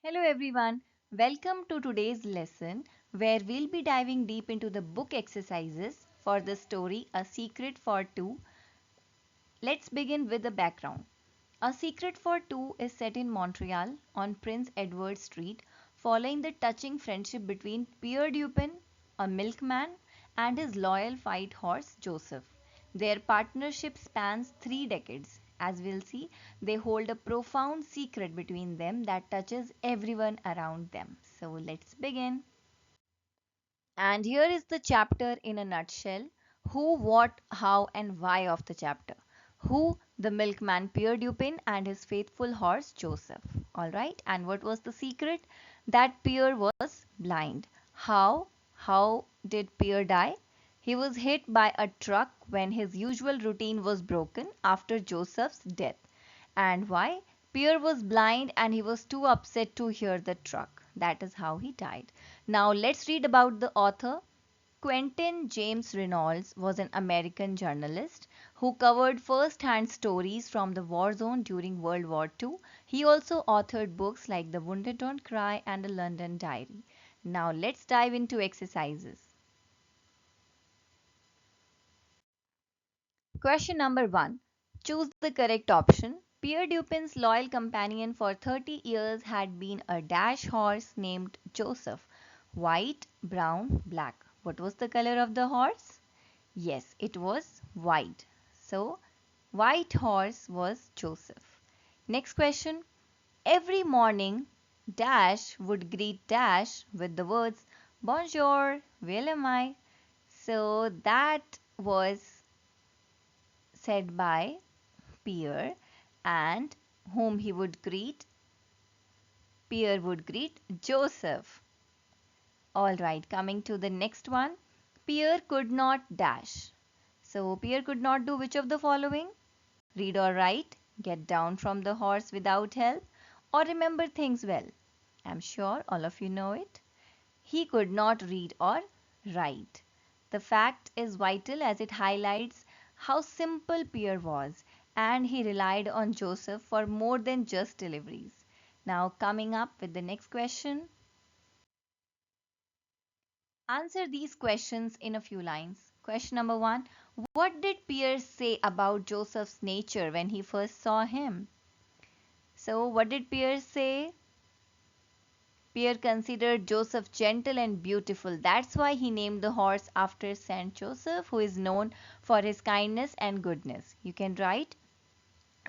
Hello everyone, welcome to today's lesson where we'll be diving deep into the book exercises for the story A Secret for Two. Let's begin with the background. A Secret for Two is set in Montreal on Prince Edward Street following the touching friendship between Pierre Dupin, a milkman, and his loyal fight horse Joseph. Their partnership spans 3 decades. As we'll see, they hold a profound secret between them that touches everyone around them. So let's begin. And here is the chapter in a nutshell: who, what, how, and why of the chapter. Who? The milkman Pierre Dupin and his faithful horse Joseph. Alright, and what was the secret? That Pierre was blind. How? How did Pierre die? He was hit by a truck when his usual routine was broken after Joseph's death. And why? Pierre was blind and he was too upset to hear the truck. That is how he died. Now let's read about the author. Quentin James Reynolds was an American journalist who covered first-hand stories from the war zone during World War II. He also authored books like The Wounded Don't Cry and The London Diary. Now let's dive into exercises. Question number 1. Choose the correct option. Pierre Dupin's loyal companion for 30 years had been a dash horse named Joseph. White, brown, black. What was the color of the horse? Yes, it was white. So, white horse was Joseph. Next question. Every morning, Dash would greet Dash with the words, Bonjour, well am I? So, that was said by Pierre, and whom he would greet? Pierre would greet Joseph. Alright, coming to the next one. Pierre could not dash. So Pierre could not do which of the following? Read or write, get down from the horse without help, or remember things well. I'm sure all of you know it. He could not read or write. The fact is vital as it highlights how simple Pierre was, and he relied on Joseph for more than just deliveries. Now, coming up with the next question. Answer these questions in a few lines. Question number 1. What did Pierre say about Joseph's nature when he first saw him? So, what did Pierre say? Pierre considered Joseph gentle and beautiful. That's why he named the horse after Saint Joseph, who is known for his kindness and goodness. You can write.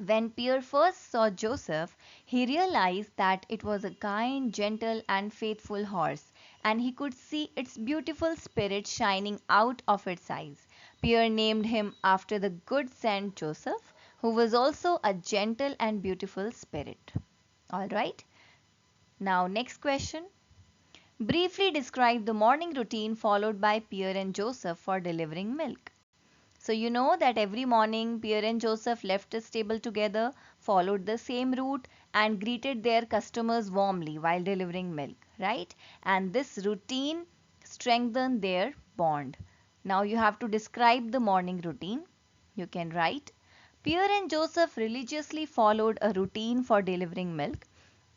When Pierre first saw Joseph, he realized that it was a kind, gentle, and faithful horse, and he could see its beautiful spirit shining out of its eyes. Pierre named him after the good Saint Joseph, who was also a gentle and beautiful spirit. Alright, now next question. Briefly describe the morning routine followed by Pierre and Joseph for delivering milk. So you know that every morning Pierre and Joseph left the stable together, followed the same route, and greeted their customers warmly while delivering milk, right? And this routine strengthened their bond. Now you have to describe the morning routine. You can write. Pierre and Joseph religiously followed a routine for delivering milk.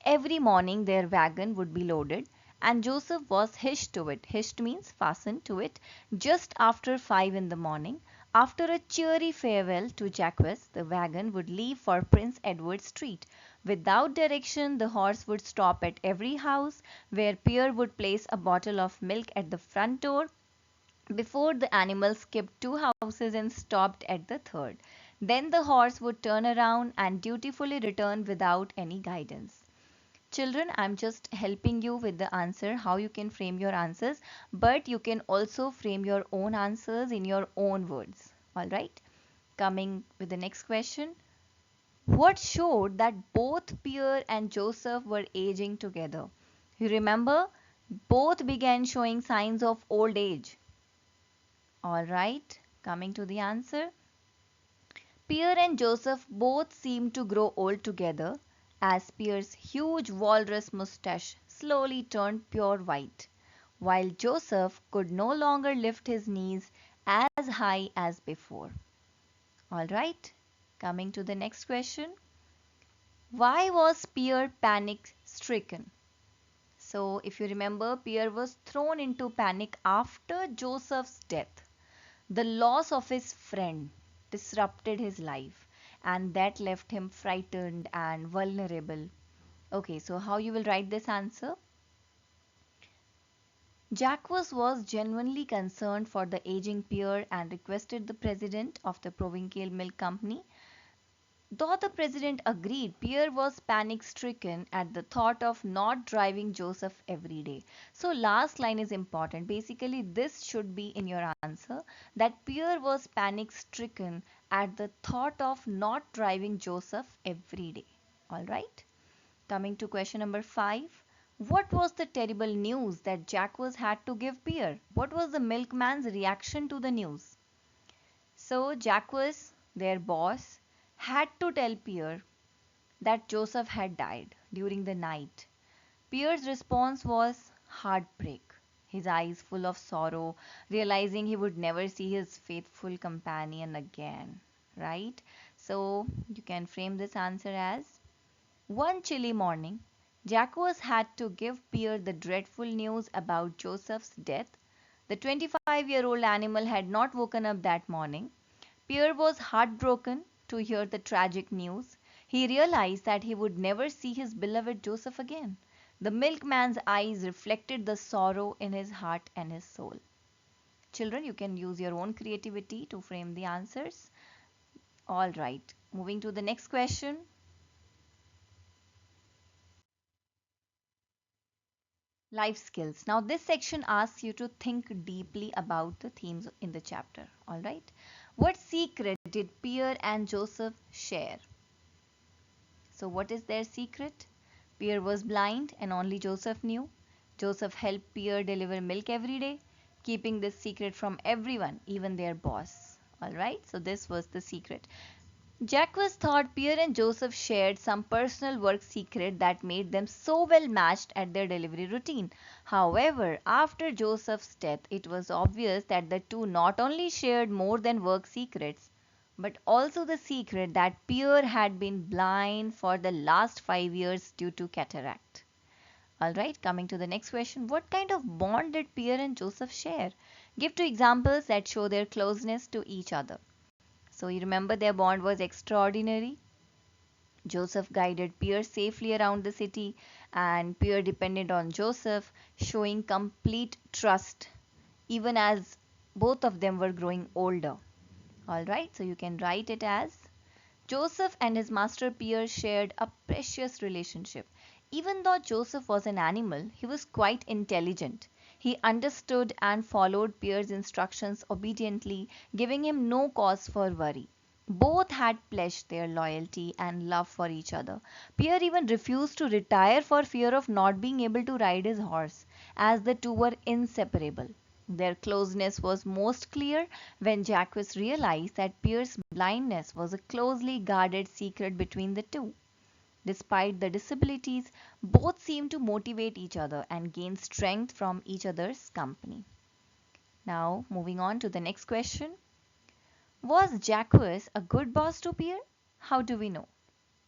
Every morning their wagon would be loaded and Joseph was hitched to it. Hitched means fastened to it just after 5 in the morning. After a cheery farewell to Jacques, the wagon would leave for Prince Edward Street. Without direction, the horse would stop at every house where Pierre would place a bottle of milk at the front door before the animal skipped 2 houses and stopped at the third. Then the horse would turn around and dutifully return without any guidance. Children, I'm just helping you with the answer, how you can frame your answers, but you can also frame your own answers in your own words. All right. Coming with the next question. What showed that both Pierre and Joseph were aging together? You remember? Both began showing signs of old age. All right. Coming to the answer. Pierre and Joseph both seemed to grow old together as Pierre's huge walrus mustache slowly turned pure white, while Joseph could no longer lift his knees as high as before. Alright, coming to the next question. Why was Pierre panic stricken? So, if you remember, Pierre was thrown into panic after Joseph's death. The loss of his friend disrupted his life, and that left him frightened and vulnerable. Okay, so how you will write this answer? Jacques was genuinely concerned for the aging Pierre and requested the president of the Provincial Milk Company. Though the president agreed, Pierre was panic stricken at the thought of not driving Joseph every day. So, last line is important. Basically, this should be in your answer that Pierre was panic stricken at the thought of not driving Joseph every day. Alright? Coming to question number 5. What was the terrible news that Jacques had to give Pierre? What was the milkman's reaction to the news? So Jacques, their boss, had to tell Pierre that Joseph had died during the night. Pierre's response was heartbreak, his eyes full of sorrow, realizing he would never see his faithful companion again. Right? So you can frame this answer as one chilly morning, Jacques had to give Pierre the dreadful news about Joseph's death. The 25-year-old animal had not woken up that morning. Pierre was heartbroken to hear the tragic news. He realized that he would never see his beloved Joseph again. The milkman's eyes reflected the sorrow in his heart and his soul. Children, you can use your own creativity to frame the answers. All right, moving to the next question. Life skills. Now, this section asks you to think deeply about the themes in the chapter. All right. What secret did Pierre and Joseph share? So, what is their secret? Pierre was blind and only Joseph knew. Joseph helped Pierre deliver milk every day, keeping this secret from everyone, even their boss. All right. So, this was the secret. Jacques thought Pierre and Joseph shared some personal work secret that made them so well matched at their delivery routine. However, after Joseph's death, it was obvious that the two not only shared more than work secrets, but also the secret that Pierre had been blind for the last 5 years due to cataract. Alright, coming to the next question. What kind of bond did Pierre and Joseph share? Give two examples that show their closeness to each other. So you remember their bond was extraordinary. Joseph guided Pierre safely around the city, and Pierre depended on Joseph, showing complete trust even as both of them were growing older. Alright, so you can write it as Joseph and his master Pierre shared a precious relationship. Even though Joseph was an animal, he was quite intelligent. He understood and followed Pierre's instructions obediently, giving him no cause for worry. Both had pledged their loyalty and love for each other. Pierre even refused to retire for fear of not being able to ride his horse, as the two were inseparable. Their closeness was most clear when Jacques realized that Pierre's blindness was a closely guarded secret between the two. Despite the disabilities, both seemed to motivate each other and gain strength from each other's company. Now, moving on to the next question. Was Jacques a good boss to Pierre? How do we know?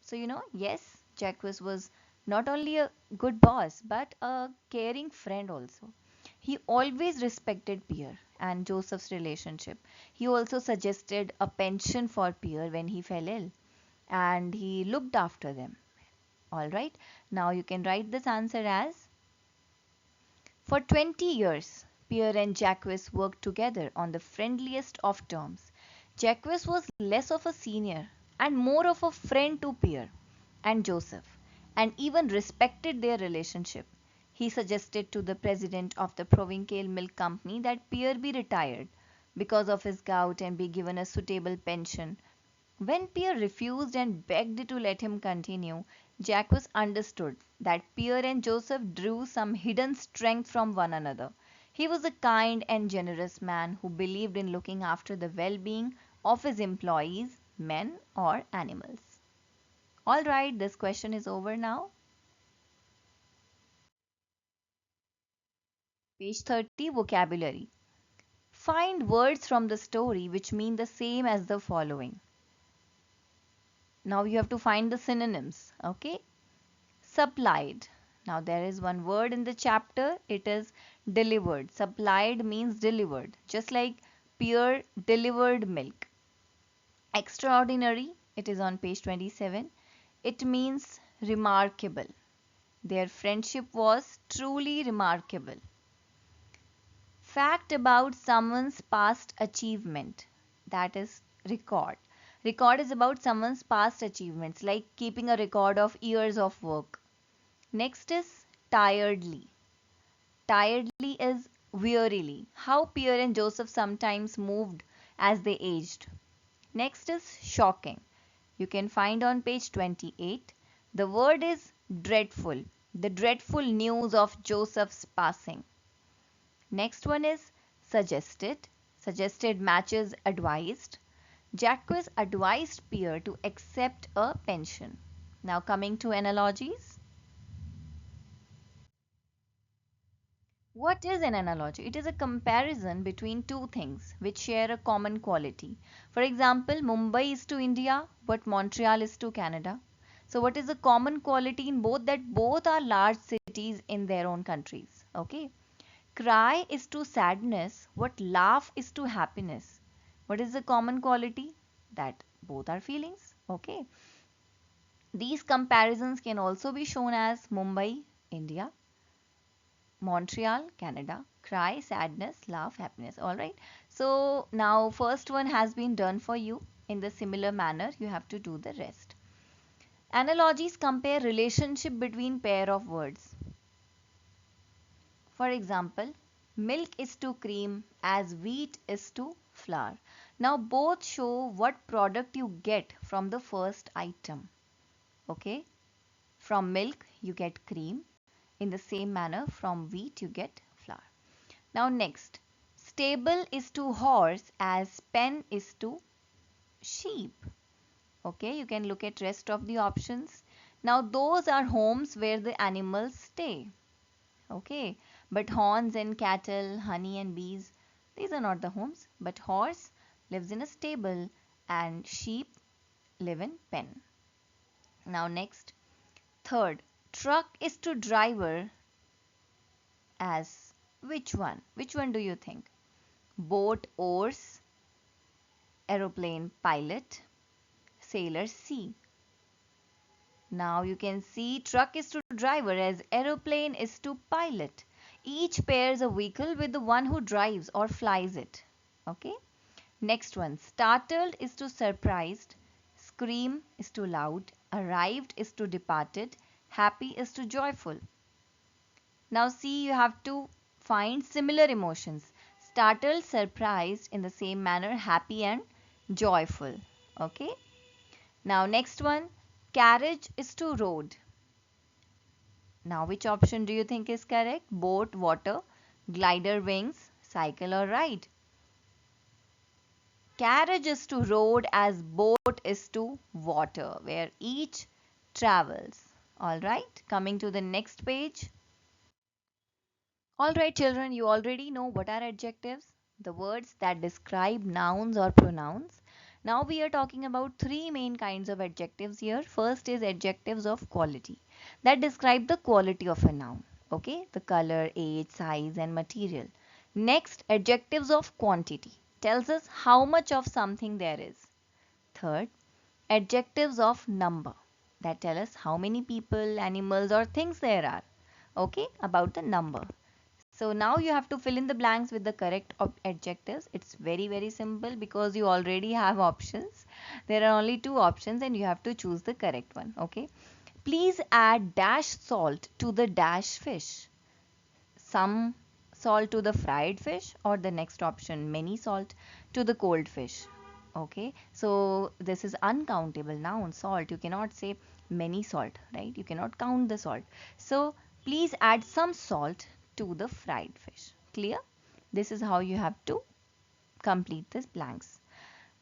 So, yes, Jacques was not only a good boss but a caring friend also. He always respected Pierre and Joseph's relationship. He also suggested a pension for Pierre when he fell ill, and he looked after them. All right, now you can write this answer as for 20 years, Pierre and Jacques worked together on the friendliest of terms. Jacques was less of a senior and more of a friend to Pierre and Joseph, and even respected their relationship. He suggested to the president of the Provincial Milk Company that Pierre be retired because of his gout and be given a suitable pension. When Pierre refused and begged to let him continue, Jacques understood that Pierre and Joseph drew some hidden strength from one another. He was a kind and generous man who believed in looking after the well being of his employees, men or animals. Alright, this question is over now. Page 30, vocabulary. Find words from the story which mean the same as the following. Now you have to find the synonyms, okay? Supplied. Now there is one word in the chapter, it is delivered. Supplied means delivered, just like Pierre delivered milk. Extraordinary, it is on page 27. It means remarkable. Their friendship was truly remarkable. Fact about someone's past achievement, that is record. Record is about someone's past achievements, like keeping a record of years of work. Next is tiredly. Tiredly is wearily. How Pierre and Joseph sometimes moved as they aged. Next is shocking. You can find on page 28. The word is dreadful. The dreadful news of Joseph's passing. Next one is suggested. Suggested matches advised. Jacques advised Pierre to accept a pension. Now coming to analogies. What is an analogy? It is a comparison between two things which share a common quality. For example, Mumbai is to India what Montreal is to Canada. So what is the common quality in both? That both are large cities in their own countries. Okay. Cry is to sadness what laugh is to happiness. What is the common quality? That both are feelings. Okay. These comparisons can also be shown as Mumbai, India, Montreal, Canada. Cry, sadness, laugh, happiness. Alright. So now first one has been done for you. In the similar manner, you have to do the rest. Analogies compare relationship between pair of words. For example, milk is to cream as wheat is to flour. Now both show what product you get from the first item. Okay. From milk you get cream. In the same manner from wheat you get flour. Now next, stable is to horse as pen is to sheep. Okay, you can look at rest of the options. Now those are homes where the animals stay. Okay, but horns and cattle, honey and bees, these are not the homes. But horse lives in a stable and sheep live in pen. Now next, third, truck is to driver as which one? Which one do you think? Boat oars, aeroplane pilot, sailor sea. Now you can see truck is to driver as aeroplane is to pilot. Each pairs a vehicle with the one who drives or flies it. Okay. Next one, startled is to surprised, scream is to loud, arrived is to departed, happy is to joyful. Now see, you have to find similar emotions. Startled, surprised, in the same manner, happy and joyful. Okay. Now next one, carriage is to road. Now which option do you think is correct? Boat, water, glider, wings, cycle or ride? Carriage is to road as boat is to water, where each travels. Alright, coming to the next page. Alright children, you already know what are adjectives, the words that describe nouns or pronouns. Now we are talking about three main kinds of adjectives here. First is adjectives of quality that describe the quality of a noun. Okay, the color, age, size and material. Next, adjectives of quantity tells us how much of something there is. Third, adjectives of number that tell us how many people, animals or things there are. Okay, about the number. So now you have to fill in the blanks with the correct adjectives. It's very simple because you already have options. There are only two options and you have to choose the correct one. Okay. Please add dash salt to the dash fish. Some salt to the fried fish, or the next option, many salt to the cold fish. Okay. So this is uncountable noun, salt. You cannot say many salt, right? You cannot count the salt. So please add some salt to the fried fish. Clear? This is how you have to complete these blanks.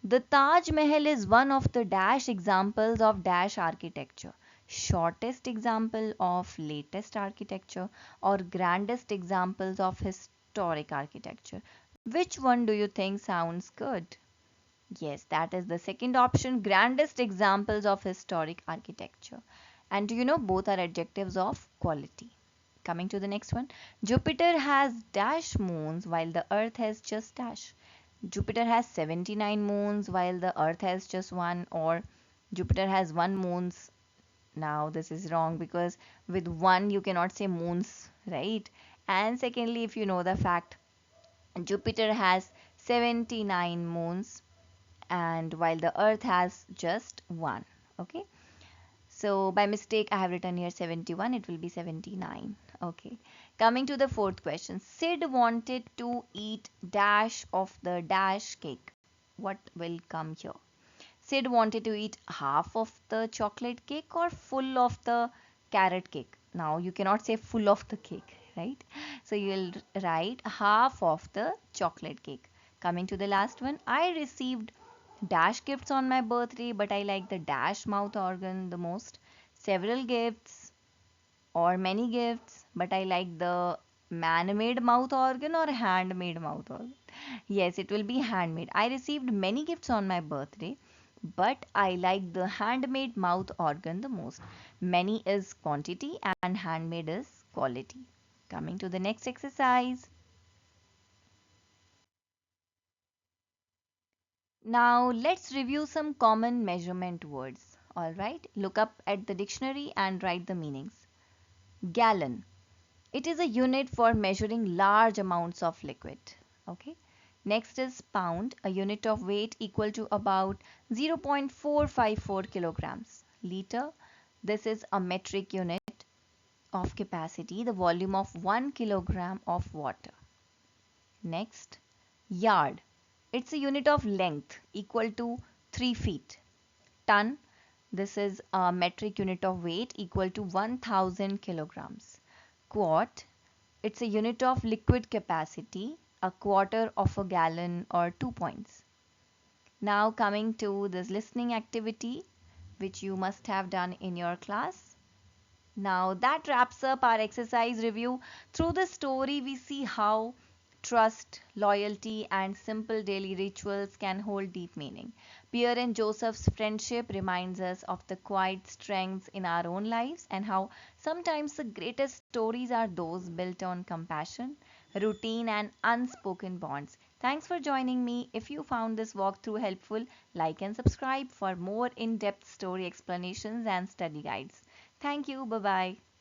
The Taj Mahal is one of the dash examples of dash architecture. Shortest example of latest architecture or grandest examples of historic architecture. Which one do you think sounds good? Yes, that is the second option, grandest examples of historic architecture. And do you know both are adjectives of quality? Coming to the next one, Jupiter has dash moons while the Earth has just dash. Jupiter has 79 moons while the Earth has just one, or Jupiter has one moons. Now this is wrong because with one you cannot say moons, right? And secondly, if you know the fact, Jupiter has 79 moons and while the Earth has just one. Okay. So by mistake, I have written here 71. It will be 79. Okay. Coming to the fourth question. Sid wanted to eat dash of the dash cake. What will come here? Sid wanted to eat half of the chocolate cake or full of the carrot cake. Now you cannot say full of the cake, right? So you'll write half of the chocolate cake. Coming to the last one. I received dash gifts on my birthday, but I like the dash mouth organ the most. Several gifts or many gifts, but I like the man-made mouth organ or handmade mouth organ. Yes, it will be handmade. I received many gifts on my birthday, but I like the handmade mouth organ the most. Many is quantity and handmade is quality. Coming to the next exercise. Now let's review some common measurement words. Alright, look up at the dictionary and write the meanings. Gallon. It is a unit for measuring large amounts of liquid. Okay. Next is pound, a unit of weight equal to about 0.454 kilograms. Liter. This is a metric unit of capacity, the volume of 1 kilogram of water. Next, yard. It's a unit of length equal to 3 feet. Ton. This is a metric unit of weight equal to 1000 kilograms. Quart. It's a unit of liquid capacity, a quarter of a gallon or 2 points. Now coming to this listening activity, which you must have done in your class. Now that wraps up our exercise review. Through the story, we see how trust, loyalty, and simple daily rituals can hold deep meaning. Pierre and Joseph's friendship reminds us of the quiet strengths in our own lives and how sometimes the greatest stories are those built on compassion, routine, and unspoken bonds. Thanks for joining me. If you found this walkthrough helpful, like and subscribe for more in depth story explanations and study guides. Thank you. Bye bye.